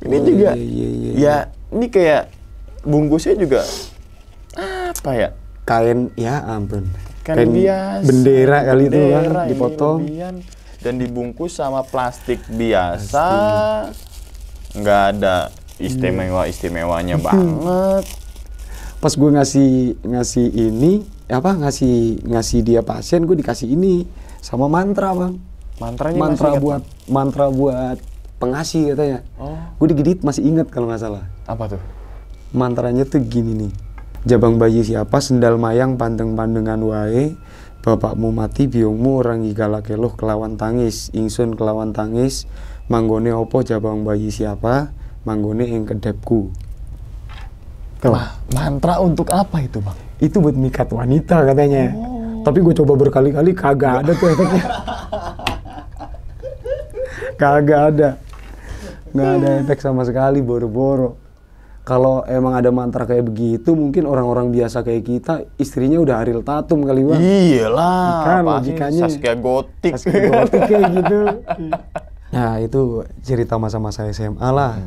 Ini Oh, juga, iya. ya ini kayak bungkusnya juga apa ya? Kain, ya ampun. Kain biasa. Bendera kali itu kan, Bendera, ini dipotong. lebihan. Dan dibungkus sama plastik biasa. Nggak ada istimewanya banget. Pas gue ngasih ini, ngasih dia pasien, gue dikasih ini sama mantra, Bang. Mantranya Mantra buat pengasih katanya. Oh, Gue digigit masih inget kalau nggak salah. apa tuh? Mantranya tuh gini nih. Jabang bayi siapa sendal mayang pandeng-pandengan wae, bapakmu mati biungmu orang gigalakeluh kelawan tangis, ingsun kelawan tangis, manggone opo jabang bayi siapa, manggone ing kedepku. Tuh. Mantra untuk apa itu, Bang? Itu buat mikat wanita katanya. Tapi gue coba berkali-kali kagak ada tuh efeknya. Kagak ada. Nggak ada efek sama sekali, boro-boro. Kalau emang ada mantra kayak begitu, mungkin orang-orang biasa kayak kita, istrinya udah Ariel Tatum kali, Bang. Iyalah, Kan pasti logikanya. Saskia Gotik. Gotik kayak gitu. Nah, itu cerita masa-masa SMA lah.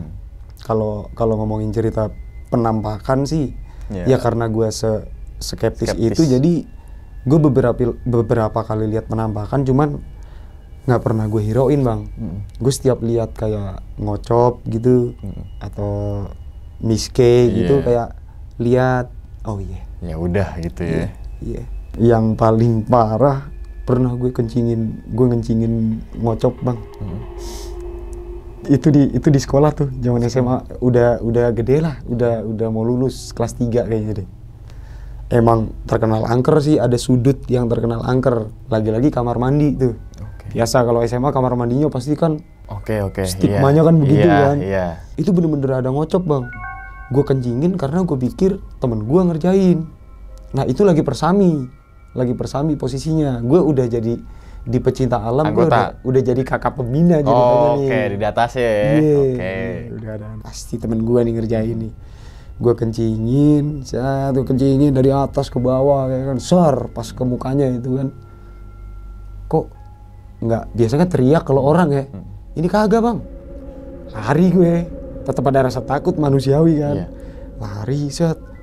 Kalau ngomongin cerita penampakan sih, ya karena gue skeptis itu, jadi gue beberapa kali lihat penampakan, cuman nggak pernah gue hirauin, Bang. Gue setiap lihat kayak ngocop gitu atau miske gitu, kayak lihat, oh iya. Ya udah gitu ya. Iya. Yang paling parah pernah gue ngencingin ngocop, Bang. Itu di sekolah tuh, zaman SMA, udah gede lah, udah mau lulus kelas 3 kayaknya deh. Emang terkenal angker sih, ada sudut yang terkenal angker, lagi-lagi kamar mandi tuh. Biasa kalau SMA kamar mandinya pasti kan Oke. stigmanya kan begitu kan. Iya. Itu bener-bener ada ngocop, Bang. Gue kencingin karena gue pikir temen gue ngerjain. Nah itu lagi persami posisinya. Gue udah jadi di pecinta alam, gue udah jadi kakak pembina jadi nih. Oke, di atas ya. Oke. Udah ada. Pasti temen gue nih ngerjain nih. Gue kencingin dari atas ke bawah kayak kan, pas ke mukanya itu kan. Kok nggak, biasanya teriak kalau orang ya. Ini kagak, Bang. Lari gue. Tetap ada rasa takut manusiawi kan. Lari,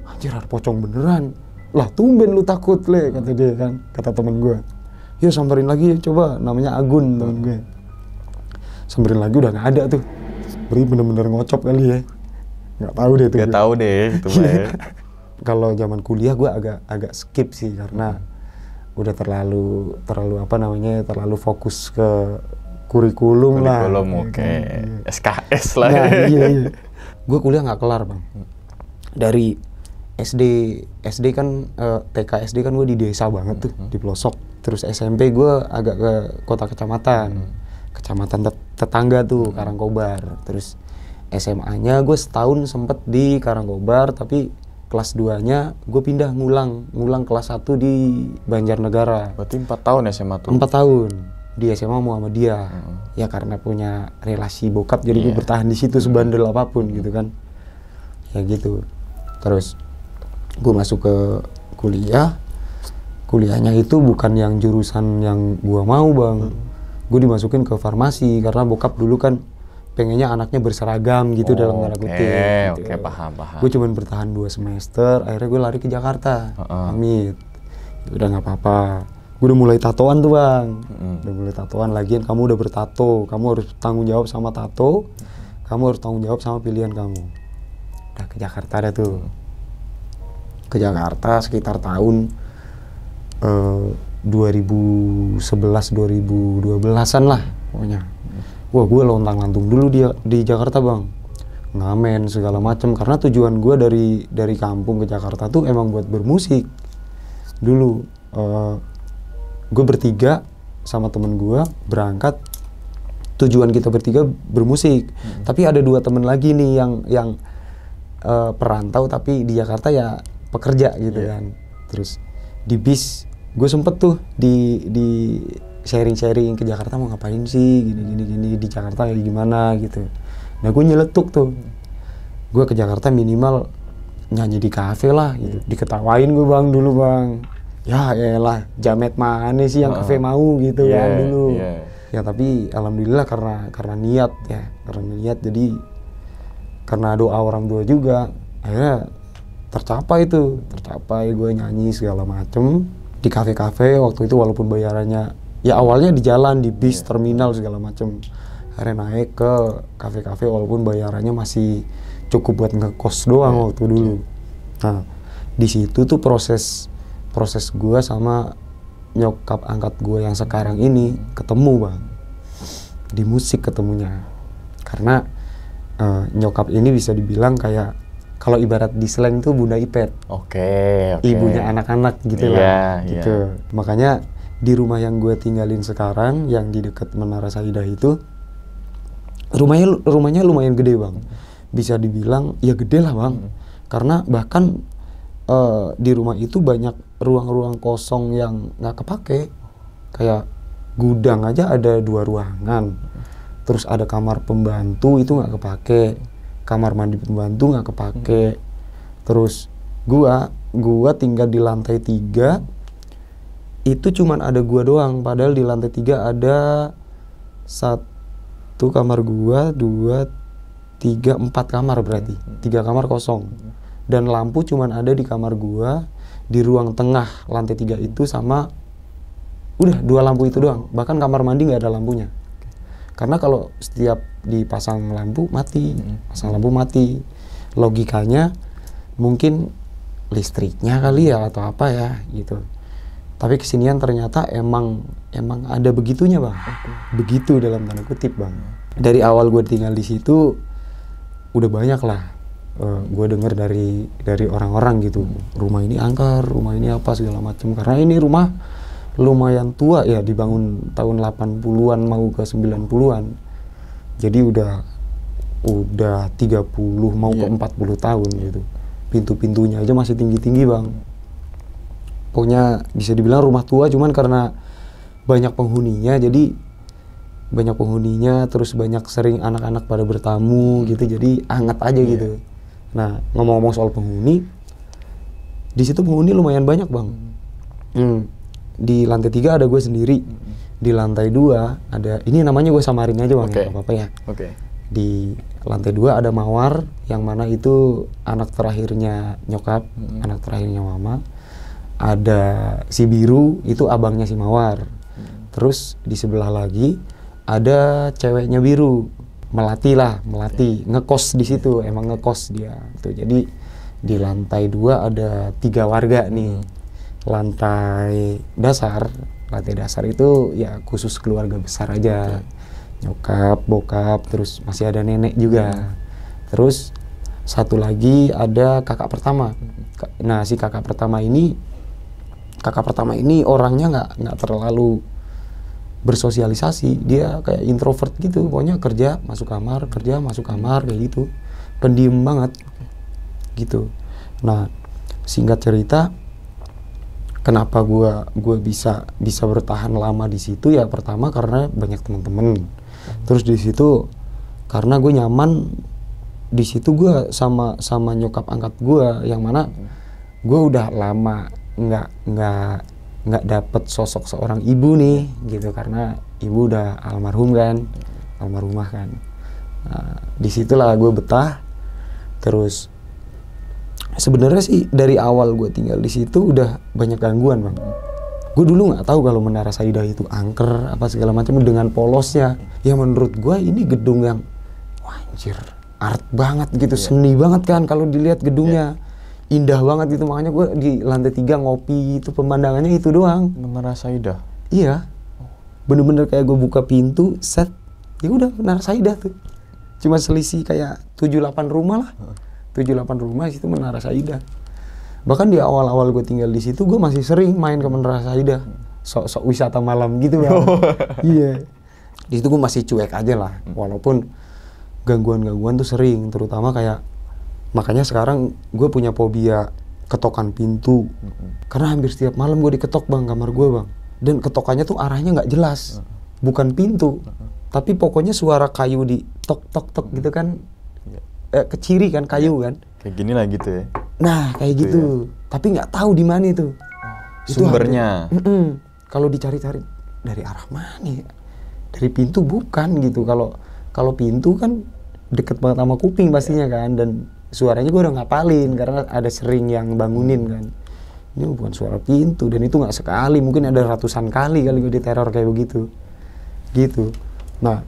anjir ada pocong beneran. Lah tumben lu takut, Le, kata dia kan. Kata temen gue. Yuk samperin lagi, coba, namanya Agun temen gue. Samperin lagi udah nggak ada tuh. Berarti bener-bener ngocop kali ya. Nggak tahu deh tuh. Nggak tahu deh itu, ya. Kalau zaman kuliah gue agak skip sih karena udah terlalu fokus ke kurikulum lah. Oke. SKS lah. Nah, iya. Gue kuliah nggak kelar, Bang. Dari SD kan, TK SD kan gue di desa banget tuh, di pelosok. Terus SMP gue agak ke kota kecamatan tetangga tuh, Karangkobar. Terus SMA-nya gue setahun sempet di Karangkobar, tapi kelas 2-nya gue pindah ngulang kelas 1 di Banjarnegara. Berarti 4 tahun SMA tuh? 4 tahun. Di SMA mau sama dia. Ya karena punya relasi bokap, jadi gue bertahan di situ sebandel apapun gitu kan. Ya gitu. Terus gue masuk ke kuliahnya itu bukan yang jurusan yang gue mau, Bang. Gue dimasukin ke farmasi karena bokap dulu kan pengennya anaknya berseragam gitu, dalam tanda kutip. Oke, paham. Gue cuman bertahan 2 semester, akhirnya gue lari ke Jakarta. Pamit. Udah nggak apa-apa. Gue udah mulai tatoan tuh, Bang. Udah mulai tatoan, lagian kamu udah bertato, kamu harus tanggung jawab sama tato, kamu harus tanggung jawab sama pilihan kamu. Udah ke Jakarta dah tuh. Ke Jakarta sekitar tahun 2011-2012an lah pokoknya. Wah, gue lontang-lantung dulu di Jakarta, Bang. Ngamen segala macem, karena tujuan gue dari kampung ke Jakarta tuh emang buat bermusik. Dulu gue bertiga sama temen gue berangkat, tujuan kita bertiga bermusik. Tapi ada 2 temen lagi nih yang perantau tapi di Jakarta ya pekerja gitu kan. Terus di bis gue sempet tuh di sharing ke Jakarta mau ngapain sih, gini di Jakarta kayak gimana gitu. Nah gue nyeletuk tuh, gue ke Jakarta minimal nyanyi di kafe lah gitu. Diketawain gue bang dulu bang. Ya elah, jamet mana sih yang kafe mau gitu kan dulu. Ya tapi alhamdulillah karena niat ya, karena niat jadi karena doa orang tua juga akhirnya tercapai gue nyanyi segala macem di kafe-kafe waktu itu walaupun bayarannya ya awalnya di jalan di bis terminal segala macem, akhirnya naik ke kafe-kafe walaupun bayarannya masih cukup buat ngekos doang waktu dulu. Nah di situ tuh proses gue sama nyokap angkat gue yang sekarang ini ketemu bang, di musik ketemunya. Karena nyokap ini bisa dibilang kayak kalau ibarat di slang tuh Bunda Ipet. Oke. Ibunya anak-anak gitu lah. Gitu. Makanya di rumah yang gue tinggalin sekarang yang di dekat Menara Saidah itu rumahnya lumayan gede bang. Bisa dibilang ya gede lah bang. Karena bahkan di rumah itu banyak ruang-ruang kosong yang nggak kepake. Kayak gudang aja ada 2 ruangan. Terus ada kamar pembantu itu nggak kepake. Kamar mandi pembantu nggak kepake. Terus gua tinggal di lantai 3. Itu cuman ada gua doang. Padahal di lantai 3 ada 1 kamar gua, 2, 3, 4 kamar berarti. 3 kamar kosong. Dan lampu cuman ada di kamar gua, di ruang tengah lantai 3 itu sama udah 2 lampu itu doang. Bahkan kamar mandi nggak ada lampunya. Karena kalau setiap dipasang lampu mati, pasang lampu mati. Logikanya mungkin listriknya kali ya atau apa ya gitu. Tapi kesinian ternyata emang ada begitunya bang. Begitu dalam tanda kutip bang. Dari awal gue tinggal di situ udah banyak lah. Gue dengar dari orang-orang gitu, rumah ini angker, rumah ini apa segala macam. Karena ini rumah lumayan tua ya, dibangun tahun 80-an mau ke 90-an. Jadi udah 30 mau ke 40 tahun gitu. Pintu-pintunya aja masih tinggi-tinggi bang. Pokoknya bisa dibilang rumah tua, cuman karena banyak penghuninya, jadi banyak penghuninya, terus banyak sering anak-anak pada bertamu gitu, jadi hangat aja gitu. Nah ngomong-ngomong soal penghuni, di situ penghuni lumayan banyak bang. Di lantai 3 ada gue sendiri, di lantai 2 ada, ini namanya gue samarin aja bang, ya, apa-apa ya. Di lantai 2 ada Mawar, yang mana itu anak terakhirnya nyokap, anak terakhirnya mama. Ada si Biru, itu abangnya si Mawar. Terus di sebelah lagi ada ceweknya Biru, Melati, ngekos di situ, emang ngekos dia. Tuh, jadi di lantai 2 ada 3 warga nih. Lantai dasar itu ya khusus keluarga besar aja. Nyokap, bokap, terus masih ada nenek juga. Terus satu lagi ada kakak pertama. Nah si kakak pertama ini orangnya nggak terlalu bersosialisasi, dia kayak introvert gitu, pokoknya kerja masuk kamar kayak gitu, pendiam banget gitu. Nah singkat cerita, kenapa gue bisa bertahan lama di situ ya, pertama karena banyak teman-teman, terus di situ karena gue nyaman di situ, gue sama nyokap angkat gue, yang mana gue udah lama nggak dapet sosok seorang ibu nih gitu, karena ibu udah almarhumah kan. Nah, disitulah gue betah. Terus sebenarnya sih dari awal gue tinggal di situ udah banyak gangguan bang. Gue dulu nggak tahu kalau Menara Saidah itu angker apa segala macam, dengan polosnya. Ya menurut gue ini gedung yang anjir art banget gitu, seni banget kan kalau dilihat gedungnya. Indah banget gitu, makanya gue di lantai 3 ngopi itu, pemandangannya itu doang. Menara Saidah? Iya, bener-bener kayak gue buka pintu, set, ya udah Menara Saidah tuh. Cuma selisih kayak 7-8 rumah lah, 7-8 rumah itu Menara Saidah. Bahkan di awal-awal gue tinggal di situ, gue masih sering main ke Menara Saidah, sok wisata malam gitu kan. Iya, di situ gue masih cuek aja lah, walaupun gangguan-gangguan tuh sering, terutama kayak makanya sekarang gue punya fobia ketokan pintu. Karena hampir setiap malam gue diketok bang, kamar gue bang. Dan ketokannya tuh arahnya nggak jelas. Bukan pintu. Tapi pokoknya suara kayu di tok gitu kan. Keciri kan kayu kan. Kayak gini lah gitu ya. Nah kayak Gitu gitu. Tapi nggak tahu di mana itu. Itu Sumbernya. Kalau dicari-cari dari arah mana ya? Dari pintu bukan gitu. Kalau pintu kan deket banget sama kuping pastinya kan, dan suaranya gue udah ngapalin karena ada sering yang bangunin kan. Ini bukan suara pintu, dan itu nggak sekali, mungkin ada ratusan kali gue diteror kayak begitu. Gitu. Nah,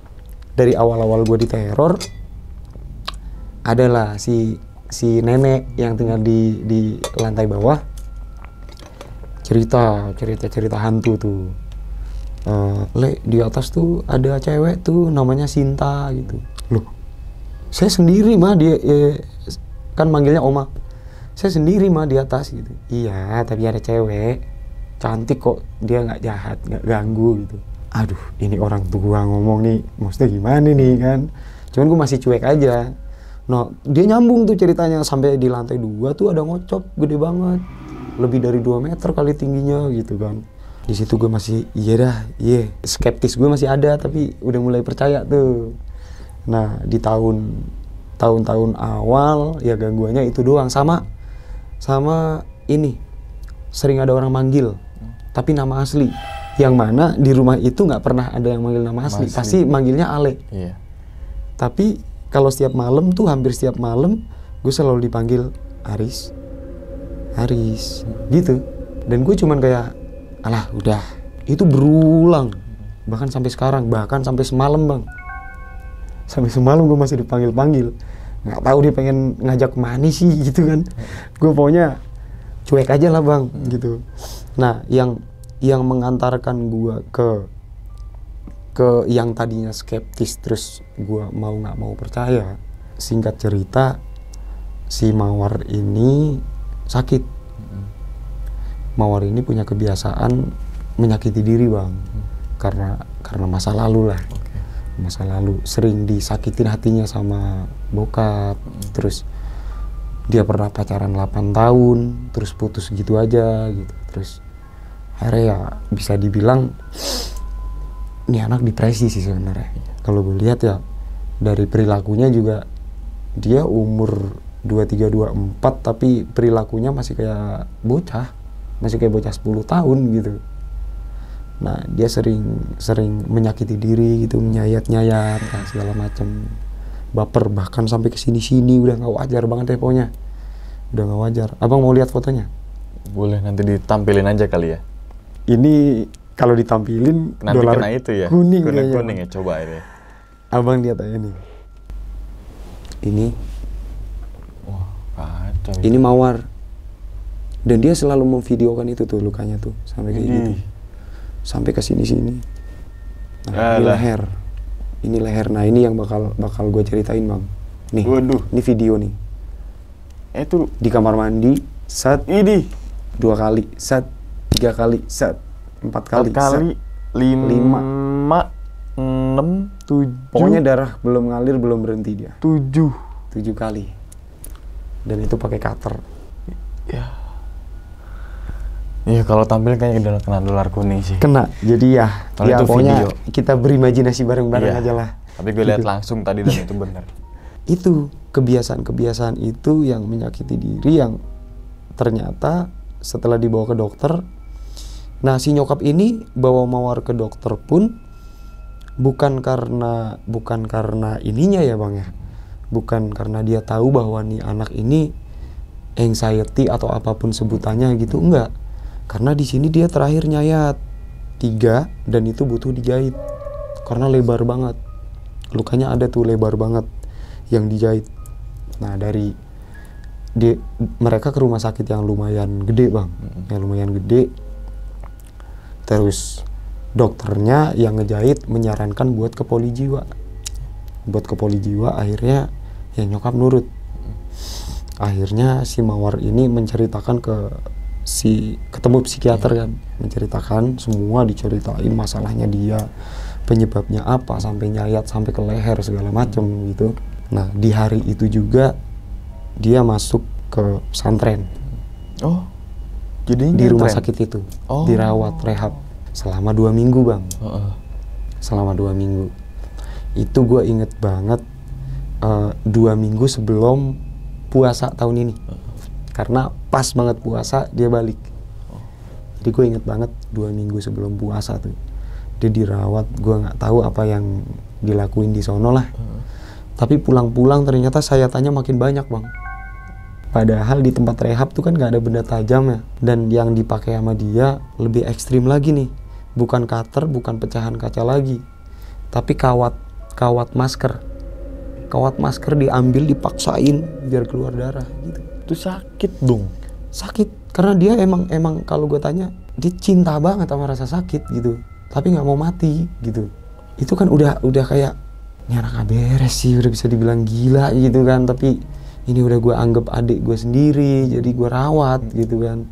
dari awal-awal gue diteror adalah si nenek yang tinggal di lantai bawah cerita hantu tuh. Le, di atas tuh ada cewek tuh namanya Sinta gitu. Loh, saya sendiri mah dia kan manggilnya Oma. Saya sendiri mah di atas gitu. Iya, tapi ada cewek cantik kok, dia nggak jahat, nggak ganggu gitu. Aduh, ini orang tua ngomong nih, maksudnya gimana nih kan? Cuman gue masih cuek aja. Nah, dia nyambung tuh ceritanya sampai di lantai 2 tuh ada ngocok gede banget, lebih dari 2 meter kali tingginya gitu kan. Di situ gue masih skeptis gue masih ada, tapi udah mulai percaya tuh. Nah, di tahun-tahun awal ya gangguannya itu doang, sama ini sering ada orang manggil tapi nama asli, yang mana di rumah itu nggak pernah ada yang manggil nama asli. Pasti manggilnya Ale. Iya. Tapi kalau setiap malam tuh, hampir setiap malam gue selalu dipanggil Aris gitu. Dan gue cuman kayak alah udah, itu berulang bahkan sampai sekarang, bahkan sampai semalam bang. Sampai semalam gue masih dipanggil-panggil. Nggak tahu dia pengen ngajak kemana sih gitu kan. Gue pokoknya cuek aja lah bang gitu. Nah, yang mengantarkan gue ke yang tadinya skeptis terus gue mau nggak mau percaya, singkat cerita si Mawar ini sakit. Mawar ini punya kebiasaan menyakiti diri bang, karena masa lalu lah. Masa lalu sering disakitin hatinya sama bokap. Terus dia pernah pacaran 8 tahun terus putus gitu aja gitu. Terus akhirnya ya bisa dibilang ini anak depresi sih sebenarnya. Kalau gue lihat ya dari perilakunya juga, dia umur 23, 24 tapi perilakunya masih kayak bocah 10 tahun gitu. Nah, dia sering menyakiti diri gitu, nyayat segala macam, baper bahkan sampai ke sini udah nggak wajar banget ya pokoknya, udah nggak wajar. Abang mau lihat fotonya? Boleh, nanti ditampilin aja kali ya. Ini kalau ditampilin nanti dolar kena itu ya, kuning ya, coba ini. Abang lihat aja nih. Ini Wah, kacau. Ini Mawar. Dan dia selalu memvideokan itu tuh lukanya tuh sampai kayak gitu. Sampai ke sini. Nah, ini leher. Nah, ini yang bakal gue ceritain bang. Nih, waduh. Ini video nih. Itu di kamar mandi, set ini 2 kali, set 3 kali, set 4 kali, 5, 6, 7. Pokoknya darah belum ngalir, belum berhenti dia. 7 kali. Dan itu pakai cutter. Ya. Iya, kalau tampil kayaknya udah kena dolar kuning sih. Kena. Jadi ya itu pokoknya video. Kita berimajinasi bareng-bareng aja lah. Tapi gue lihat langsung tadi dan itu benar. Itu kebiasaan itu yang menyakiti diri, yang ternyata setelah dibawa ke dokter. Nah, si nyokap ini bawa Mawar ke dokter pun bukan karena ininya ya bang ya. Bukan karena dia tahu bahwa nih anak ini anxiety atau apapun sebutannya gitu, enggak. Karena di sini dia terakhir nyayat 3 dan itu butuh dijahit karena lebar banget. Lukanya ada tuh lebar banget yang dijahit. Nah, mereka ke rumah sakit yang lumayan gede bang, yang lumayan gede. Terus dokternya yang ngejahit menyarankan buat ke poli jiwa. Akhirnya ya nyokap nurut. Akhirnya si Mawar ini menceritakan ketemu psikiater kan, menceritakan semua, diceritain masalahnya dia, penyebabnya apa sampai nyayat sampai ke leher segala macam gitu. Nah, di hari itu juga dia masuk ke pesantren. Oh, jadi di rumah sakit itu dirawat rehab selama 2 minggu bang. Selama 2 minggu itu gue inget banget, 2 minggu sebelum puasa tahun ini. karena pas banget puasa dia balik. Jadi gue inget banget 2 minggu sebelum puasa tuh dia dirawat. Gue nggak tahu apa yang dilakuin di sono lah. Tapi pulang-pulang ternyata sayatannya makin banyak bang. Padahal di tempat rehab tuh kan nggak ada benda tajam ya. Dan yang dipakai sama dia lebih ekstrim lagi nih. Bukan cutter, bukan pecahan kaca lagi, tapi kawat masker. Kawat masker diambil, dipaksain biar keluar darah gitu. Itu sakit dong. Sakit karena dia emang kalau gue tanya dia cinta banget sama rasa sakit gitu. Tapi nggak mau mati gitu. Itu kan udah kayak ini anak gak beres sih, udah bisa dibilang gila gitu kan. Tapi ini udah gue anggap adik gue sendiri, jadi gue rawat gitu kan.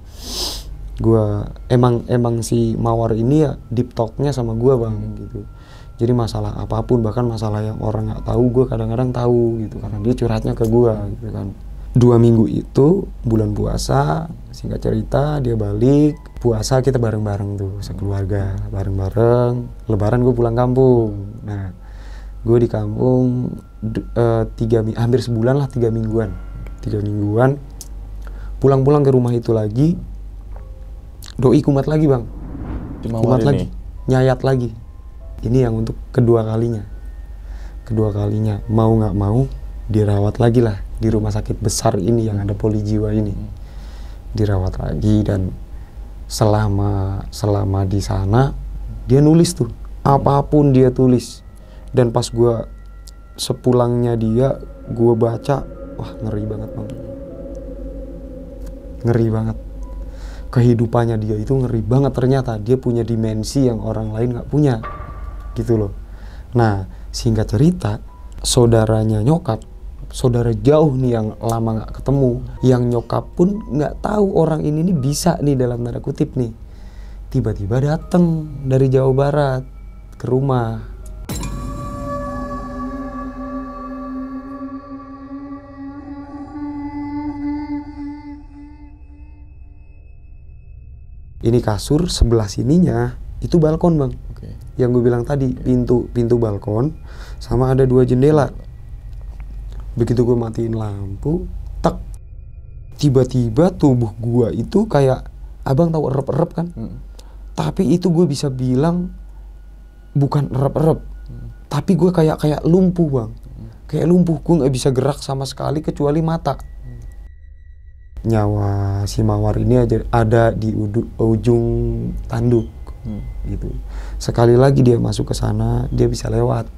Gue emang si Mawar ini ya deep talknya sama gue bang gitu. Jadi masalah apapun, bahkan masalah yang orang nggak tahu, gue kadang-kadang tahu gitu karena dia curhatnya ke gue gitu kan. 2 minggu itu bulan puasa, singkat cerita dia balik puasa, kita bareng-bareng tuh sekeluarga bareng-bareng. Lebaran gue pulang kampung. Nah gue di kampung hampir sebulan lah, 3 mingguan. Pulang-pulang ke rumah itu lagi, doi kumat lagi bang, kumat lagi, nyayat lagi. Ini yang untuk kedua kalinya mau nggak mau dirawat lagi lah di rumah sakit besar ini yang ada poli jiwa ini. Dirawat lagi dan selama di sana dia nulis tuh apapun dia tulis. Dan pas gue sepulangnya dia, gue baca, wah ngeri banget bang, ngeri banget. Kehidupannya dia itu ngeri banget, ternyata dia punya dimensi yang orang lain nggak punya gitu loh. Nah singkat cerita, saudaranya nyokap, saudara jauh nih yang lama nggak ketemu, yang nyokap pun nggak tahu orang ini nih bisa nih dalam tanda kutip nih, tiba-tiba datang dari Jawa Barat ke rumah. Ini kasur, sebelah sininya itu balkon bang. Yang gue bilang tadi, pintu balkon sama ada 2 jendela. Begitu gue matiin lampu, tek, tiba-tiba tubuh gue itu kayak, abang tahu erep-erep kan? Tapi itu gue bisa bilang bukan erep-erep, tapi gue kayak lumpuh bang. Kayak lumpuh, gue nggak bisa gerak sama sekali kecuali mata. Nyawa si Mawar ini aja ada di ujung tanduk gitu. Sekali lagi dia masuk ke sana, dia bisa lewat.